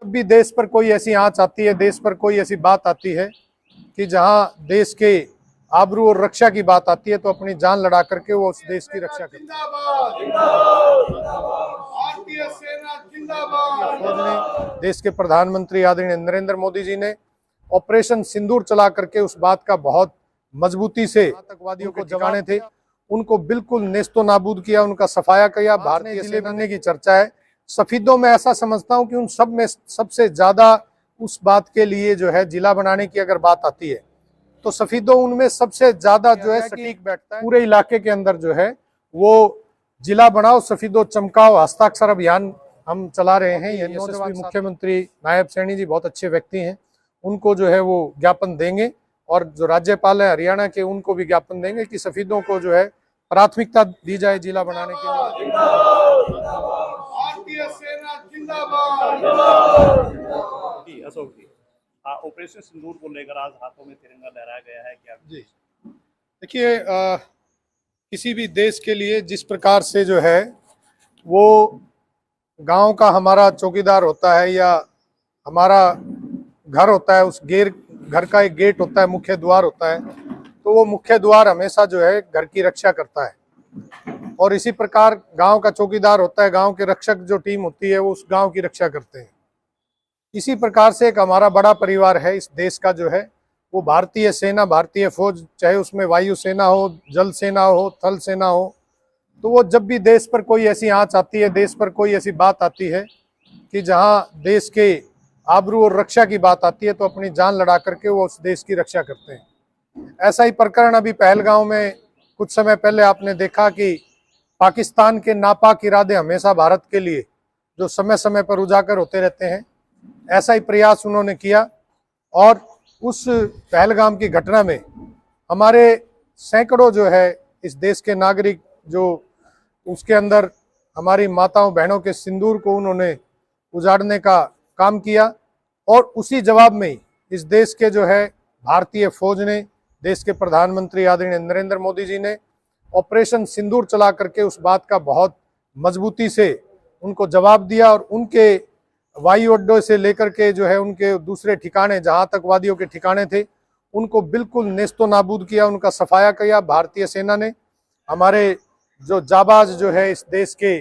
भी देश पर कोई ऐसी आंच आती है, देश पर कोई ऐसी बात आती है कि जहां देश के आबरू और रक्षा की बात आती है, तो अपनी जान लड़ा करके वो उस देश की रक्षा करते हैं। भारतीय सेना जिंदाबाद। फौज ने, देश के प्रधानमंत्री आदरणीय नरेंद्र मोदी जी ने ऑपरेशन सिंदूर चला करके उस बात का बहुत मजबूती से आतंकवादियों को जगाने थे, उनको बिल्कुल नेस्तो नाबूद किया, उनका सफाया किया। भारतीय जिले बनने की चर्चा है सफीदों में, ऐसा समझता हूं कि उन सब में सबसे ज्यादा उस बात के लिए जो है जिला बनाने की अगर बात आती है तो सफीदों उनमें सबसे ज्यादा जो है सटीक बैठता है। पूरे इलाके के अंदर जो है वो जिला बनाओ सफीदों चमकाओ हस्ताक्षर अभियान हम चला रहे हैं। ये नौजवान मुख्यमंत्री नायब सैनी जी बहुत अच्छे व्यक्ति हैं, उनको जो है वो ज्ञापन देंगे, और जो राज्यपाल है हरियाणा के उनको भी ज्ञापन देंगे कि सफीदों को जो है प्राथमिकता दी जाए जिला बनाने के लिए। भारतीय सेना जिंदाबाद। अशोक जी, ऑपरेशन सिंदूर को लेकर आज हाथों में तिरंगा लहराया गया है, क्या जी देखिए, किसी भी देश के लिए जिस प्रकार से जो है वो गांव का हमारा चौकीदार होता है या हमारा घर होता है, उस घर का एक गेट होता है, मुख्य द्वार होता है, तो वो मुख्य द्वार हमेशा जो है घर की रक्षा करता है। और इसी प्रकार गांव का चौकीदार होता है, गांव के रक्षक जो टीम होती है वो उस गांव की रक्षा करते हैं। इसी प्रकार से एक हमारा बड़ा परिवार है इस देश का जो है वो भारतीय सेना, भारतीय फौज, चाहे उसमें वायु सेना हो, जल सेना हो, थल सेना हो, तो वो जब भी देश पर कोई ऐसी आंच आती है, देश पर कोई ऐसी बात आती है कि जहां देश के आबरू और रक्षा की बात आती है, तो अपनी जान लड़ा करके वो उस देश की रक्षा करते हैं। ऐसा ही प्रकरण अभी पहलगांव में कुछ समय पहले आपने देखा कि पाकिस्तान के नापाक इरादे हमेशा भारत के लिए जो समय समय पर उजागर होते रहते हैं, ऐसा ही प्रयास उन्होंने किया। और उस पहलगाम की घटना में हमारे सैकड़ों जो है इस देश के नागरिक, जो उसके अंदर हमारी माताओं बहनों के सिंदूर को उन्होंने उजाड़ने का काम किया, और उसी जवाब में ही इस देश के जो है भारतीय फौज ने, देश के प्रधानमंत्री आदरणीय नरेंद्र मोदी जी ने ऑपरेशन सिंदूर चला करके उस बात का बहुत मजबूती से उनको जवाब दिया, और उनके वायु अड्डों से लेकर के जो है उनके दूसरे ठिकाने जहां आतंकवादियों के ठिकाने थे उनको बिल्कुल नेस्तो नाबूद किया, उनका सफाया किया भारतीय सेना ने। हमारे जो जाबाज जो है इस देश के,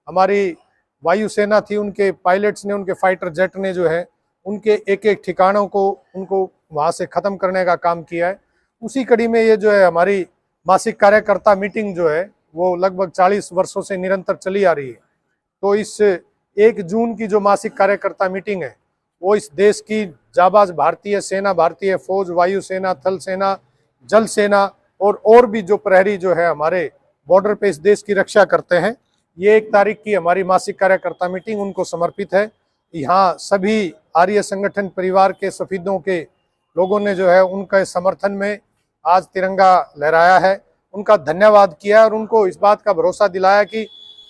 हमारी वायु सेना थी, उनके पायलट्स ने, उनके फाइटर जेट ने जो है उनके एक एक ठिकानों को उनको वहां से खत्म करने का काम किया है। उसी कड़ी में ये जो है हमारी मासिक कार्यकर्ता मीटिंग जो है वो लगभग 40 वर्षों से निरंतर चली आ रही है। तो इस 1 जून की जो मासिक कार्यकर्ता मीटिंग है वो इस देश की जाबाज भारतीय सेना, भारतीय फौज, वायु सेना, थल सेना, जल सेना और भी जो प्रहरी जो है हमारे बॉर्डर पे इस देश की रक्षा करते हैं, ये 1 तारीख की हमारी मासिक कार्यकर्ता मीटिंग उनको समर्पित है। यहाँ सभी आर्य संगठन परिवार के सफीदों के लोगों ने जो है उनके समर्थन में आज तिरंगा लहराया है, उनका धन्यवाद किया, और उनको इस बात का भरोसा दिलाया कि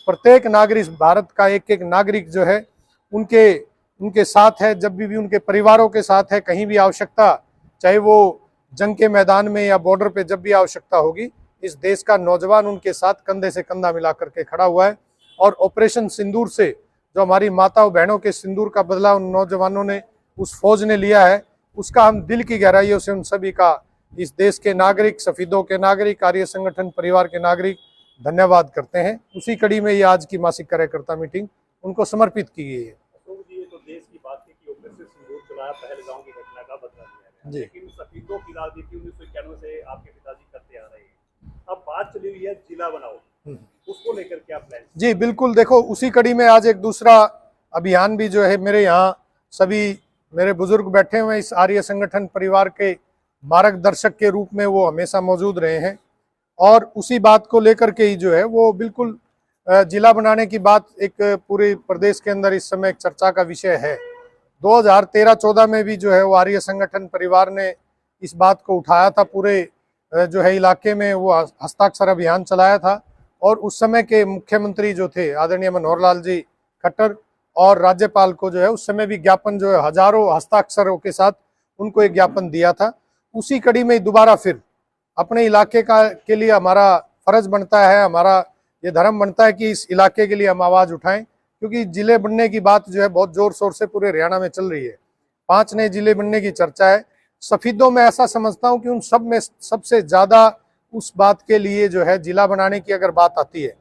प्रत्येक नागरिक, भारत का एक एक नागरिक जो है उनके साथ है, जब भी उनके परिवारों के साथ है, कहीं भी आवश्यकता, चाहे वो जंग के मैदान में या बॉर्डर पे जब भी आवश्यकता होगी, इस देश का नौजवान उनके साथ कंधे से कंधा मिला करके खड़ा हुआ है। और ऑपरेशन सिंदूर से जो हमारी माताओं बहनों के सिंदूर का बदला उन नौजवानों ने, उस फौज ने लिया है, उसका हम दिल की गहराइयों से उन सभी का, इस देश के नागरिक, सफीदों के नागरिक, आर्य संगठन परिवार के नागरिक धन्यवाद करते हैं। उसी कड़ी में ये आज की मासिक कार्यकर्ता मीटिंग उनको समर्पित की गई है। तो देश की बात थी कि ऑपरेशन सिंदूर चलाया, पहलगाम की घटना का बदला लिया गया, लेकिन सफीदों की राजनीति 1991 से आपके पिताजी करते आ रहे हैं। अब बात चली हुई है जिला बनाओ, उसको लेकर क्या प्लान? जी बिल्कुल, देखो उसी कड़ी में आज एक दूसरा अभियान भी जो है, मेरे यहाँ सभी मेरे बुजुर्ग बैठे हुए इस आर्य संगठन परिवार के मार्गदर्शक के रूप में वो हमेशा मौजूद रहे हैं, और उसी बात को लेकर के ही जो है वो बिल्कुल जिला बनाने की बात एक पूरे प्रदेश के अंदर इस समय एक चर्चा का विषय है। 2013-14 में भी जो है वो आर्य संगठन परिवार ने इस बात को उठाया था, पूरे जो है इलाके में वो हस्ताक्षर अभियान चलाया था, और उस समय के मुख्यमंत्री जो थे आदरणीय मनोहर लाल जी खट्टर, और राज्यपाल को जो है उस समय भी ज्ञापन जो है हजारों हस्ताक्षरों के साथ उनको एक ज्ञापन दिया था। उसी कड़ी में दोबारा फिर अपने इलाके के लिए हमारा फर्ज बनता है, हमारा ये धर्म बनता है कि इस इलाके के लिए हम आवाज उठाएं क्योंकि जिले बनने की बात जो है बहुत जोर शोर से पूरे हरियाणा में चल रही है। 5 नए जिले बनने की चर्चा है। सफीदों में ऐसा समझता हूं कि उन सब में सबसे ज्यादा उस बात के लिए जो है जिला बनाने की अगर बात आती है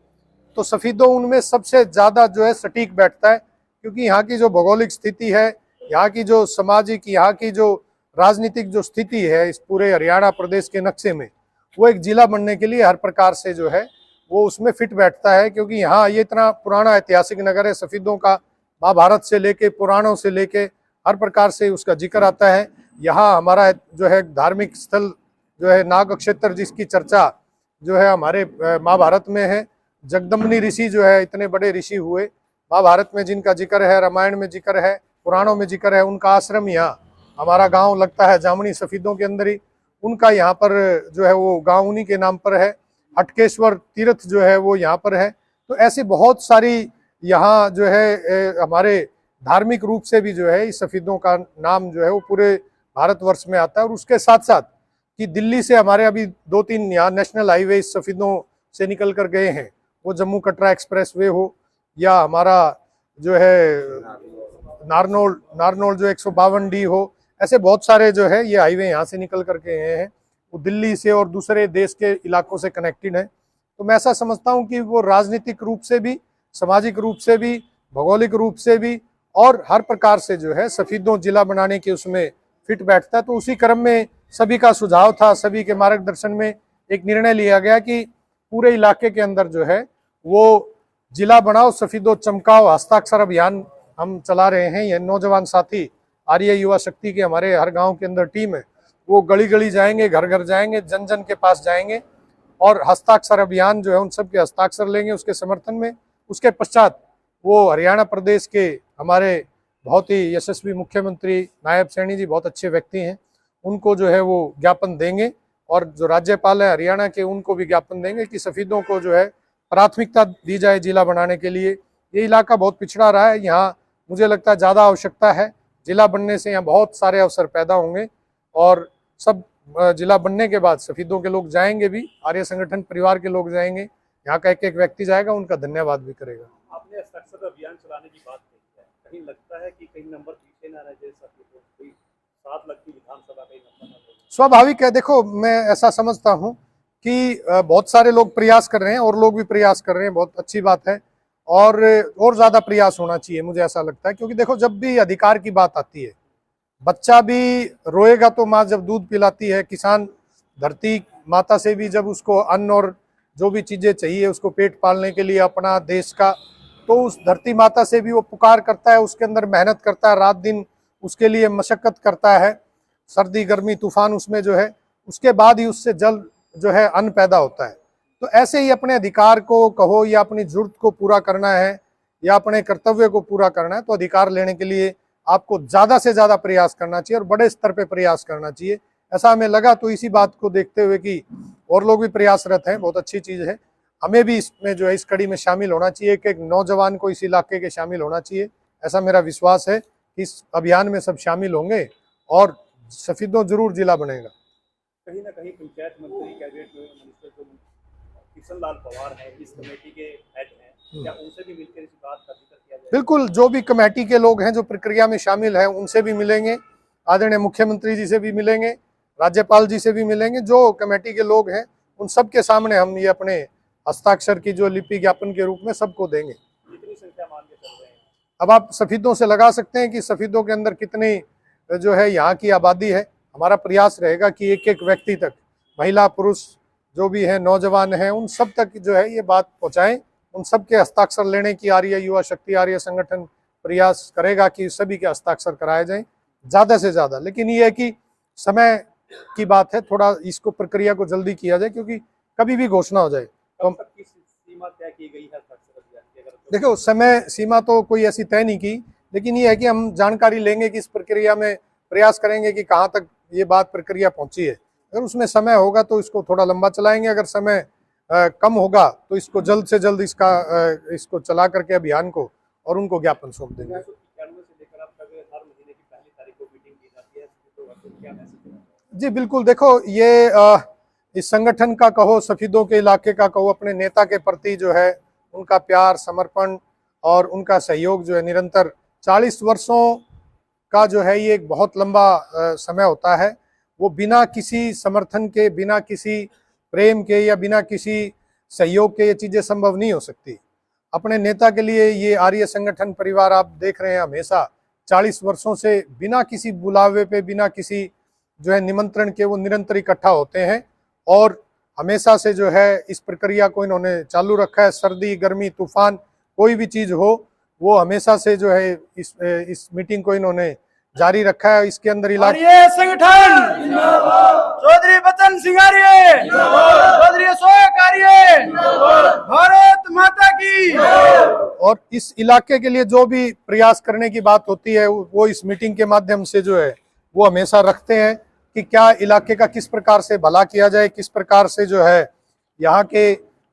तो सफीदों उनमें सबसे ज्यादा जो है सटीक बैठता है, क्योंकि यहाँ की जो भौगोलिक स्थिति है, यहाँ की जो सामाजिक, यहाँ की जो राजनीतिक जो स्थिति है इस पूरे हरियाणा प्रदेश के नक्शे में, वो एक जिला बनने के लिए हर प्रकार से जो है वो उसमें फिट बैठता है। क्योंकि यहाँ ये इतना पुराना ऐतिहासिक नगर है, सफीदों का महाभारत से लेके पुराणों से लेके हर प्रकार से उसका जिक्र आता है। यहाँ हमारा जो है धार्मिक स्थल जो है नाग क्षेत्र, जिसकी चर्चा जो है हमारे महाभारत में है। जगदम्बिनी ऋषि जो है इतने बड़े ऋषि हुए महाभारत में, जिनका जिक्र है, रामायण में जिक्र है, पुराणों में जिक्र है, उनका आश्रम यहाँ हमारा गांव लगता है जामनी सफीदों के अंदर ही, उनका यहाँ पर जो है वो गांव उन्हीं के नाम पर है। हटकेश्वर तीर्थ जो है वो यहाँ पर है। तो ऐसी बहुत सारी यहाँ जो है हमारे धार्मिक रूप से भी जो है इस सफीदों का नाम जो है वो पूरे भारतवर्ष में आता है। और उसके साथ साथ कि दिल्ली से हमारे अभी 2-3 यहाँ नेशनल हाईवे इस सफीदों से निकल कर गए हैं, वो जम्मू कटरा एक्सप्रेस वे हो या हमारा जो है नारनौल जो 152D हो, ऐसे बहुत सारे जो है ये हाईवे यहाँ से निकल करके गए हैं, वो दिल्ली से और दूसरे देश के इलाकों से कनेक्टेड है। तो मैं ऐसा समझता हूँ कि वो राजनीतिक रूप से भी, सामाजिक रूप से भी, भौगोलिक रूप से भी और हर प्रकार से जो है सफीदों जिला बनाने के उसमें फिट बैठता है। तो उसी क्रम में सभी का सुझाव था, सभी के मार्गदर्शन में एक निर्णय लिया गया कि पूरे इलाके के अंदर जो है वो जिला बनाओ, सफीदों चमकाओ हस्ताक्षर अभियान हम चला रहे हैं। ये नौजवान साथी आर्य युवा शक्ति के हमारे हर गांव के अंदर टीम है, वो गली गली जाएंगे, घर घर जाएंगे, जन जन के पास जाएंगे और हस्ताक्षर अभियान जो है उन सब के हस्ताक्षर लेंगे उसके समर्थन में। उसके पश्चात वो हरियाणा प्रदेश के हमारे बहुत ही यशस्वी मुख्यमंत्री नायब सैनी जी बहुत अच्छे व्यक्ति हैं, उनको जो है वो ज्ञापन देंगे और जो राज्यपाल है हरियाणा के उनको भी ज्ञापन देंगे कि सफीदों को जो है प्राथमिकता दी जाए जिला बनाने के लिए। ये इलाका बहुत पिछड़ा रहा है, यहाँ मुझे लगता है ज़्यादा आवश्यकता है। जिला बनने से यहाँ बहुत सारे अवसर पैदा होंगे और सब जिला बनने के बाद सफीदों के लोग जाएंगे भी, आर्य संगठन परिवार के लोग जाएंगे, यहाँ का एक एक व्यक्ति जाएगा, उनका धन्यवाद भी करेगा। आपने हस्ताक्षर अभियान चलाने की बात कही है, कहीं लगता है कि कहीं नंबर पीछे ना रह जाए, कोई 7 लाख की विधानसभा का नंबर ना हो? स्वाभाविक है, देखो मैं ऐसा समझता हूँ कि बहुत सारे लोग प्रयास कर रहे हैं और लोग भी प्रयास कर रहे हैं, बहुत अच्छी बात है और ज्यादा प्रयास होना चाहिए, मुझे ऐसा लगता है। क्योंकि देखो जब भी अधिकार की बात आती है, बच्चा भी रोएगा तो माँ जब दूध पिलाती है, किसान धरती माता से भी जब उसको अन्न और जो भी चीजें चाहिए उसको पेट पालने के लिए अपना देश का, तो उस धरती माता से भी वो पुकार करता है, उसके अंदर मेहनत करता है, रात दिन उसके लिए मशक्कत करता है, सर्दी गर्मी तूफान उसमें जो है, उसके बाद ही उससे जल जो है अन्न पैदा होता है। तो ऐसे ही अपने अधिकार को कहो या अपनी जरूरत को पूरा करना है या अपने कर्तव्य को पूरा करना है, तो अधिकार लेने के लिए आपको ज्यादा से ज्यादा प्रयास करना चाहिए और बड़े स्तर पे प्रयास करना चाहिए। ऐसा हमें लगा, तो इसी बात को देखते हुए कि और लोग भी प्रयासरत हैं, बहुत अच्छी चीज है, हमें भी इसमें जो है इस कड़ी में शामिल होना चाहिए। एक नौजवान को इस इलाके के शामिल होना चाहिए, ऐसा मेरा विश्वास है कि इस अभियान में सब शामिल होंगे और सफीदों जरूर जिला बनेगा। कहीं ना कहीं पंचायत मंत्री, कैबिनेट मिनिस्टर जो किशन लाल पवार है, इस कमेटी के हेड हैं, क्या उनसे भी मिलकर इस बात का जिक्र किया जाए? बिल्कुल, जो भी कमेटी के लोग हैं जो प्रक्रिया में शामिल हैं उनसे भी मिलेंगे, आदरणीय मुख्यमंत्री जी से भी मिलेंगे, राज्यपाल जी से भी मिलेंगे। जो कमेटी के लोग हैं उन सबके सामने हम ये अपने हस्ताक्षर की जो लिपि ज्ञापन के रूप में सबको देंगे। कितनी संख्या मान के चल रहे हैं? अब आप सफीदों से लगा सकते हैं कि सफीदों के अंदर कितनी जो है यहाँ की आबादी है। हमारा प्रयास रहेगा कि एक एक व्यक्ति तक, महिला पुरुष जो भी है, नौजवान हैं, उन सब तक जो है ये बात पहुँचाएं। उन सब के हस्ताक्षर लेने की आर्य युवा शक्ति, आर्य संगठन प्रयास करेगा कि सभी के हस्ताक्षर कराए जाएं ज़्यादा से ज़्यादा। लेकिन ये है कि समय की बात है, थोड़ा इसको प्रक्रिया को जल्दी किया जाए क्योंकि कभी भी घोषणा हो जाए। तो सीमा तय की गई है? देखो समय सीमा तो कोई ऐसी तय नहीं की, लेकिन ये है कि हम जानकारी लेंगे कि इस प्रक्रिया में प्रयास करेंगे कि कहाँ तक ये बात प्रक्रिया पहुंची है। अगर उसमें समय होगा तो इसको थोड़ा लंबा चलाएंगे, अगर समय कम होगा तो इसको जल्द से जल्द इसको चला करके अभियान को और उनको ज्ञापन सौंप देंगे। जी बिल्कुल, देखो ये इस संगठन का कहो, सफीदों के इलाके का कहो, अपने नेता के प्रति जो है उनका प्यार, समर्पण और उनका सहयोग जो है निरंतर 40 वर्षों का जो है ये एक बहुत लंबा समय होता है। वो बिना किसी समर्थन के, बिना किसी प्रेम के या बिना किसी सहयोग के ये चीज़ें संभव नहीं हो सकती। अपने नेता के लिए ये आर्य संगठन परिवार आप देख रहे हैं हमेशा 40 वर्षों से बिना किसी बुलावे पे, बिना किसी जो है निमंत्रण के वो निरंतर इकट्ठा होते हैं और हमेशा से जो है इस प्रक्रिया को इन्होंने चालू रखा है। सर्दी, गर्मी, तूफान, कोई भी चीज़ हो, वो हमेशा से जो है इस मीटिंग को इन्होंने जारी रखा है। इसके अंदर आर्य संगठन चौधरी बचन सिंह आर्य, चौधरी अशोक आर्य, भारत माता की। और इस इलाके के लिए जो भी प्रयास करने की बात होती है वो इस मीटिंग के माध्यम से जो है वो हमेशा रखते हैं कि क्या इलाके का किस प्रकार से भला किया जाए, किस प्रकार से जो है यहाँ के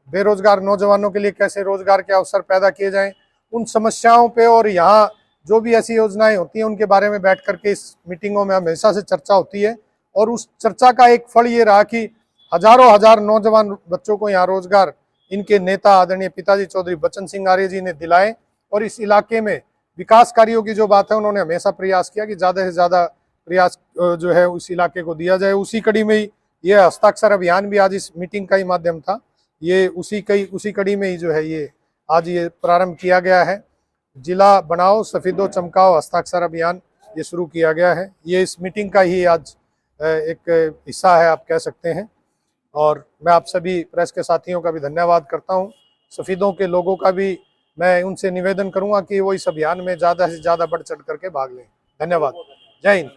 बेरोजगार नौजवानों के लिए कैसे रोजगार के अवसर पैदा किए जाएं, उन समस्याओं पे और यहाँ जो भी ऐसी योजनाएं होती हैं उनके बारे में बैठ करके इस मीटिंगों में हमेशा से चर्चा होती है। और उस चर्चा का एक फल ये रहा कि हजारों हजार नौजवान बच्चों को यहाँ रोजगार इनके नेता आदरणीय पिताजी चौधरी बचन सिंह आर्य जी ने दिलाए। और इस इलाके में विकास कार्यों की जो बात है उन्होंने हमेशा प्रयास किया कि ज़्यादा से ज़्यादा प्रयास जो है उस इलाके को दिया जाए। उसी कड़ी में ही ये हस्ताक्षर अभियान भी आज इस मीटिंग का ही माध्यम था। ये उसी कड़ी में ही जो है ये आज ये प्रारंभ किया गया है। जिला बनाओ सफेदो चमकाओ हस्ताक्षर अभियान ये शुरू किया गया है। ये इस मीटिंग का ही आज एक हिस्सा है आप कह सकते हैं। और मैं आप सभी प्रेस के साथियों का भी धन्यवाद करता हूं। सफेदों के लोगों का भी मैं उनसे निवेदन करूंगा कि वो इस अभियान में ज़्यादा से ज़्यादा बढ़ चढ़ करके भाग लें। धन्यवाद। जय हिंद।